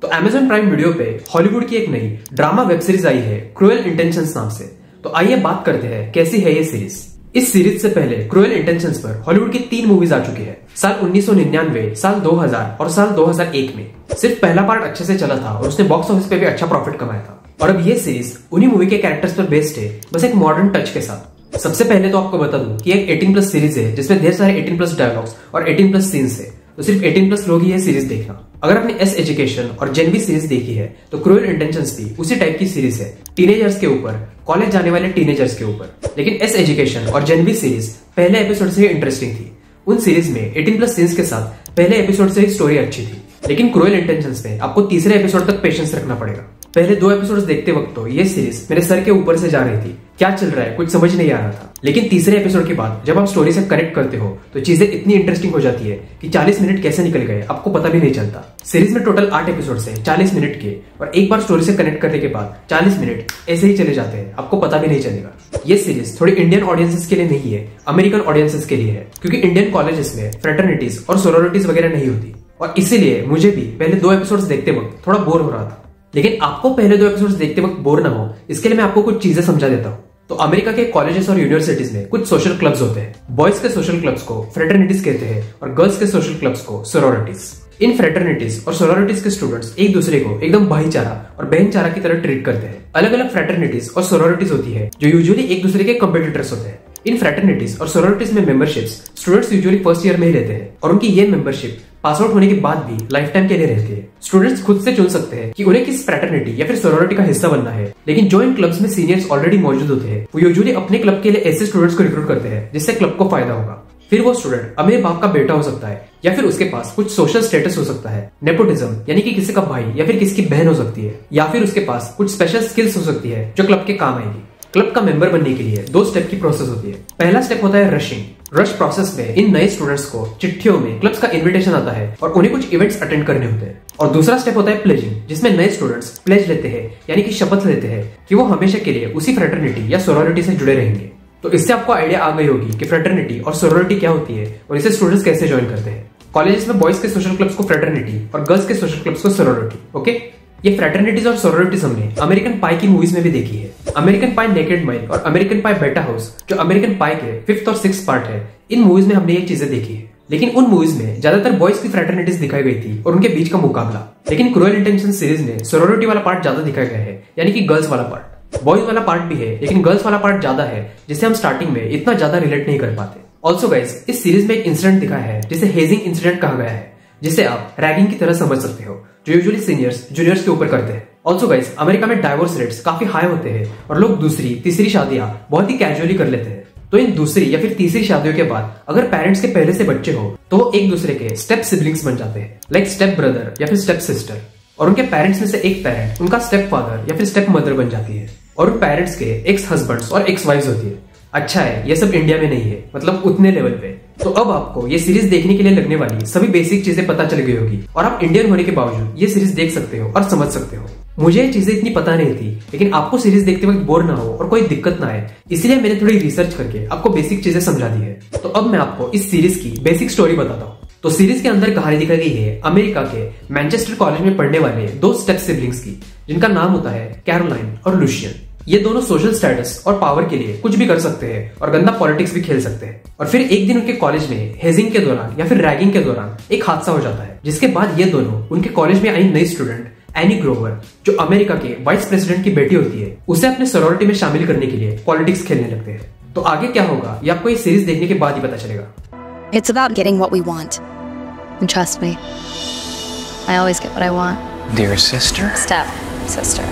तो Amazon prime video पे Hollywood की एक नई ड्रामा वेब सीरीज आई है क्रूएल इंटेंशंस नाम से। तो आइए बात करते हैं कैसी है ये सीरीज। इस सीरीज से पहले क्रूएल इंटेंशंस पर हॉलीवुड की 3 मूवीज आ चुकी है, साल 1999, साल 2000 और साल 2001 में। सिर्फ पहला पार्ट अच्छे से चला था और उसने बॉक्स ऑफिस पे भी अच्छा प्रॉफिट कमाया था। और अब ये सीरीज उन्हीं मूवी के कैरेक्टर्स पर बेस्ड है, बस एक मॉडर्न टच के साथ। सबसे पहले तो आपको बता दूं कि एक 18+ सीरीज है जिसमें ढेर सारे 18+ डायलॉग्स और 18+ सीन्स है। तो सिर्फ 18+ लोग ही ये सीरीज देखना। अगर आपने एस एजुकेशन और जेन वी सीरीज देखी है तो क्रूएल इंटेंशंस भी उसी टाइप की सीरीज है, टीनेजर्स के ऊपर, कॉलेज जाने वाले टीनेजर्स के ऊपर। लेकिन एस एजुकेशन और जेन वी सीरीज पहले एपिसोड से ही इंटरेस्टिंग थी। उन सीरीज में 18+ सीन्स के साथ पहले एपिसोड से ही स्टोरी अच्छी थी। लेकिन क्रूएल इंटेंशंस में आपको तीसरे एपिसोड तक पेशेंस रखना पड़ेगा। पहले 2 एपिसोड्स देखते वक्त तो ये सीरीज मेरे सर के ऊपर से जा रही थी, क्या चल रहा है कुछ समझ नहीं आ रहा था। लेकिन तीसरे एपिसोड के बाद जब आप स्टोरी से कनेक्ट करते हो तो चीजें इतनी इंटरेस्टिंग हो जाती है कि 40 मिनट कैसे निकल गए आपको पता भी नहीं चलता। सीरीज में टोटल 8 एपिसोड्स हैं 40 मिनट के, और एक बार स्टोरी से कनेक्ट करने के बाद 40 मिनट ऐसे ही चले जाते हैं, आपको पता भी नहीं चलेगा। ये सीरीज थोड़ी इंडियन ऑडियंसेस के लिए नहीं है, अमेरिकन ऑडियंसेस के लिए है, क्योंकि इंडियन कॉलेजेस में फ्रेटर्निटीज और सोरोरिटीज वगैरह नहीं होती। और इसीलिए मुझे भी पहले 2 एपिसोड्स देखते वक्त थोड़ा बोर हो रहा था। लेकिन आपको पहले 2 एपिसोड्स देखते वक्त बोर ना हो, इसके लिए मैं आपको कुछ चीजें समझा देता हूँ। तो अमेरिका के कॉलेजेस और यूनिवर्सिटीज में कुछ सोशल क्लब्स होते हैं। बॉयज के सोशल क्लब्स को फ्रेटर्निटीज कहते हैं और गर्ल्स के सोशल क्लब्स को सोरोरिटीज। इन फ्रेटर्निटीज और सोरोरिटीज के स्टूडेंट्स एक दूसरे को एकदम भाईचारा और बहनचारा की तरह ट्रीट करते हैं। अलग अलग फ्रेटर्निटीज और सोरोरिटीज होती है जो यूजुअली एक दूसरे के कंपेटिटर्स होते हैं। इन फ्रेटर्निटीज और सोरोरिटीज में memberships students usually first year में ही लेते हैं, और उनकी ये मेंबरशिप पास आउट होने के बाद भी लाइफ टाइम के लिए रहती है। स्टूडेंट्स खुद से चुन सकते हैं कि उन्हें किस फ्रेटर्निटी या फिर सोरोरिटी का हिस्सा बनना है। लेकिन जो इन क्लब्स में सीनियर्स ऑलरेडी मौजूद होते हैं वो यूजुअली अपने क्लब के लिए ऐसे स्टूडेंट्स को रिक्रूट करते हैं जिससे क्लब को फायदा होगा। फिर वो स्टूडेंट अमीर बाप का बेटा हो सकता है, या फिर उसके पास कुछ सोशल स्टेटस हो सकता है, नेपोटिज्म यानी कि किसी का भाई या फिर किसी की बहन हो सकती है, या फिर उसके पास कुछ स्पेशल स्किल्स हो सकती है जो क्लब के काम आएगी। क्लब का मेंबर बनने के लिए 2 स्टेप की प्रोसेस होती है। पहला स्टेप होता है रशिंग। रश प्रोसेस में इन नए स्टूडेंट्स को चिट्ठियों में क्लब्स का इनविटेशन आता है और उन्हें कुछ इवेंट्स अटेंड करने होते हैं। और दूसरा स्टेप होता है प्लेजिंग, जिसमें नए स्टूडेंट्स प्लेज लेते हैं, यानी कि शपथ लेते हैं कि वो हमेशा के लिए उसी फ्रेटर्निटी या सोरोरिटी से जुड़े रहेंगे। तो इससे आपको आइडिया आ गई होगी कि फ्रेटर्निटी और सोरोरिटी क्या होती है और इसे स्टूडेंट्स कैसे ज्वाइन करते हैं। कॉलेजेस में बॉयज के सोशल क्लब्स को फ्रेटर्निटी और गर्ल्स के सोशल क्लब्स को सोरोरिटी। ओके, ये फ्रेटर्निटीज और सोरोरिटीज हमने अमेरिकन पाई की मूवीज में भी देखी है। अमेरिकन पाई नेकेड माइल और अमेरिकन पाई बेटा हाउस, जो अमेरिकन पाई के 5th और 6th पार्ट है, इन मूवीज में हमने ये चीजें देखी है। लेकिन उन मूवीज में ज्यादातर बॉयज की फ्रेटर्निटीज दिखाई गई थी और उनके बीच का मुकाबला। लेकिन क्रूएल इंटेंशंस सीरीज में सोरोरिटी वाला पार्ट ज्यादा दिखाया गया है, यानी कि गर्ल्स वाला पार्ट। बॉयज वाला पार्ट भी है लेकिन गर्ल्स वाला पार्ट ज्यादा है, जिससे हम स्टार्टिंग में इतना ज्यादा रिलेट नहीं कर पाते। ऑल्सो गाइस, इस सीरीज में एक इंसिडेंट दिखाया है जिसे हेजिंग इंसिडेंट कहा गया है, जिसे आप रैगिंग की तरह समझ सकते हो, जो यूजुअली सीनियर्स जूनियर्स के ऊपर करते हैं। ऑल्सो गाइस, अमेरिका में डाइवोर्स रेट्स काफी हाई होते हैं और लोग दूसरी तीसरी शादियां बहुत ही कैजुअली कर लेते हैं। तो इन दूसरी या फिर तीसरी शादियों के बाद अगर पेरेंट्स के पहले से बच्चे हो तो वो एक दूसरे के स्टेप सिबलिंग्स बन जाते हैं, लाइक स्टेप ब्रदर या फिर स्टेप सिस्टर। और उनके पेरेंट्स में से एक पेरेंट उनका स्टेप फादर या फिर स्टेप मदर बन जाती है, और उन पेरेंट्स के एक्स हस्बैंड्स और एक्स वाइफ्स होती है। अच्छा है, ये सब इंडिया में नहीं है, मतलब उतने लेवल पे। तो अब आपको ये सीरीज देखने के लिए लगने वाली सभी बेसिक चीजें पता चल गई होगी, और आप इंडियन होने के बावजूद ये सीरीज देख सकते हो और समझ सकते हो। मुझे ये चीजें इतनी पता नहीं थी, लेकिन आपको सीरीज देखते वक्त बोर ना हो और कोई दिक्कत ना आए, इसलिए मैंने थोड़ी रिसर्च करके आपको बेसिक चीजें समझा दी है। तो अब मैं आपको इस सीरीज की बेसिक स्टोरी बताता हूँ। तो सीरीज के अंदर कहानी दिखाई गई है अमेरिका के मैनचेस्टर कॉलेज में पढ़ने वाले 2 स्टेप सिबलिंग्स की, जिनका नाम होता है कैरोलाइन और लुशियन। ये दोनों सोशल स्टेटस और पावर के लिए कुछ भी कर सकते हैं और गंदा पॉलिटिक्स भी खेल सकते हैं। और फिर एक दिन उनके कॉलेज में हेजिंग के दौरान या फिर रैगिंग के दौरान एक हादसा हो जाता है, जिसके बाद ये दोनों उनके कॉलेज में आई नई स्टूडेंट एनी ग्रोवर, जो अमेरिका के वाइस प्रेसिडेंट की बेटी होती है, उसे अपने सोरोरिटी में शामिल करने के लिए पॉलिटिक्स खेलने लगते हैं। तो आगे क्या होगा ये आपको ये सीरीज देखने के बाद ही पता चलेगा। It's about getting what we want. And trust me, I always get what I want. Dear sister? Step sister.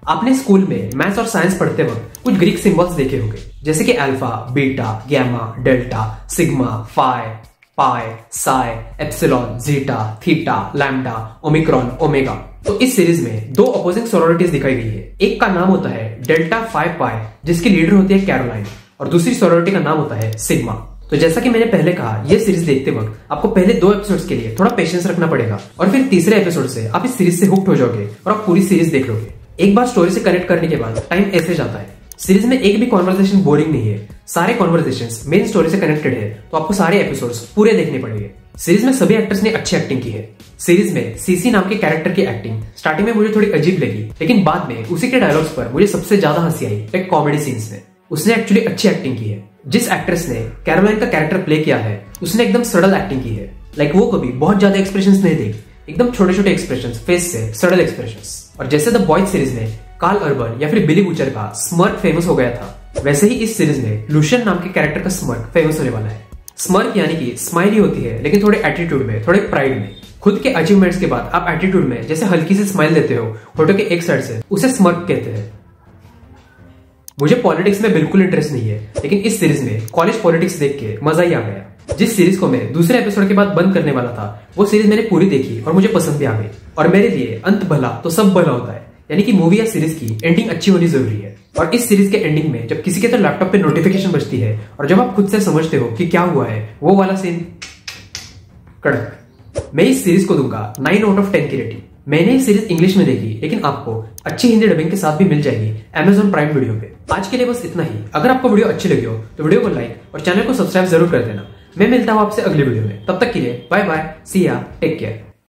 आपने स्कूल में मैथ्स और साइंस पढ़ते वक्त कुछ ग्रीक सिंबल्स देखे होंगे, जैसे कि alpha, beta, gamma, delta, sigma, phi, pi, psi, epsilon, zeta, theta, lambda, omicron, omega. तो इस सीरीज में 2 अपोजिंग सोरोरिटीज दिखाई गई है। एक का नाम होता है डेल्टा फाई पाई, जिसकी लीडर होती है कैरोलाइन, और दूसरी सोरोरिटी का नाम होता है सिग्मा। तो जैसा कि मैंने पहले कहा, ये सीरीज देखते वक्त आपको पहले 2 एपिसोड्स के लिए थोड़ा पेशेंस रखना पड़ेगा, और फिर तीसरे एपिसोड से आप इस सीरीज से हुक्ड हो जाओगे और आप पूरी सीरीज देख लोगे। एक बार स्टोरी से कनेक्ट करने के बाद टाइम ऐसे जाता है। सीरीज में एक भी कॉन्वर्सेशन बोरिंग नहीं है, सारे कॉन्वर्सेशंस मेन स्टोरी से कनेक्टेड है, तो आपको सारे एपिसोड्स पूरे देखने पड़ेंगे। सीरीज में सभी एक्टर्स ने अच्छी एक्टिंग की है। सीरीज में सीसी नाम के कैरेक्टर की एक्टिंग स्टार्टिंग में मुझे थोड़ी अजीब लगी, लेकिन बाद में उसी के डायलॉग्स पर मुझे सबसे ज्यादा हंसी आई एक कॉमेडी सीन्स में। उसने एक्चुअली अच्छी एक्टिंग की है। जिस एक्ट्रेस ने कैरोलाइन का कैरेक्टर प्ले किया है उसने एकदम सडल एक्टिंग की है। लाइक वो कभी बहुत ज्यादा एक्सप्रेशंस नहीं देगी, एकदम छोटे छोटे एक्सप्रेशंस, फेस से सडल एक्सप्रेशंस। और जैसे द बॉयज सीरीज में कार्ल अर्बन या फिर बिली बूचर का स्मर्क फेमस हो गया था, वैसे ही इस सीरीज में लुशियन नाम के कैरेक्टर का स्मर्क फेमस होने वाला है। स्मर्क यानी कि स्माइल ही होती है, लेकिन थोड़े एटीट्यूड में, थोड़े प्राइड में। खुद के अचीवमेंट्स के बाद आप एटीट्यूड में जैसे हल्की सी स्माइल देते हो फोटो के एक साइड से, उसे स्मर्क कहते हैं। मुझे पॉलिटिक्स में बिल्कुल इंटरेस्ट नहीं है, लेकिन इस सीरीज में कॉलेज पॉलिटिक्स देख के मजा ही आ गया। जिस सीरीज को मैं दूसरे एपिसोड के बाद बंद करने वाला था, वो सीरीज मैंने पूरी देखी और मुझे पसंद भी आ गई। और मेरे लिए अंत भला तो सब भला होता है, यानी कि मूवी या सीरीज की एंडिंग अच्छी होनी जरूरी है। और इस सीरीज के एंडिंग में जब किसी के तो लैपटॉप पे नोटिफिकेशन बजती है और जब आप खुद से समझते हो कि क्या हुआ है, वो वाला सीन कड़क। मैं इस सीरीज को दूंगा 9 आउट ऑफ 10 की रेटिंग। मैंने ये सीरीज इंग्लिश में देखी, लेकिन आपको अच्छी हिंदी डबिंग के साथ भी मिल जाएगी Amazon प्राइम वीडियो पे। आज के लिए बस इतना ही। अगर आपको वीडियो अच्छी लगी हो तो वीडियो को लाइक और चैनल को सब्सक्राइब जरूर कर देना। मैं मिलता हूं आपसे अगली वीडियो में, तब तक के लिए बाय बाय, सी या, टेक केयर।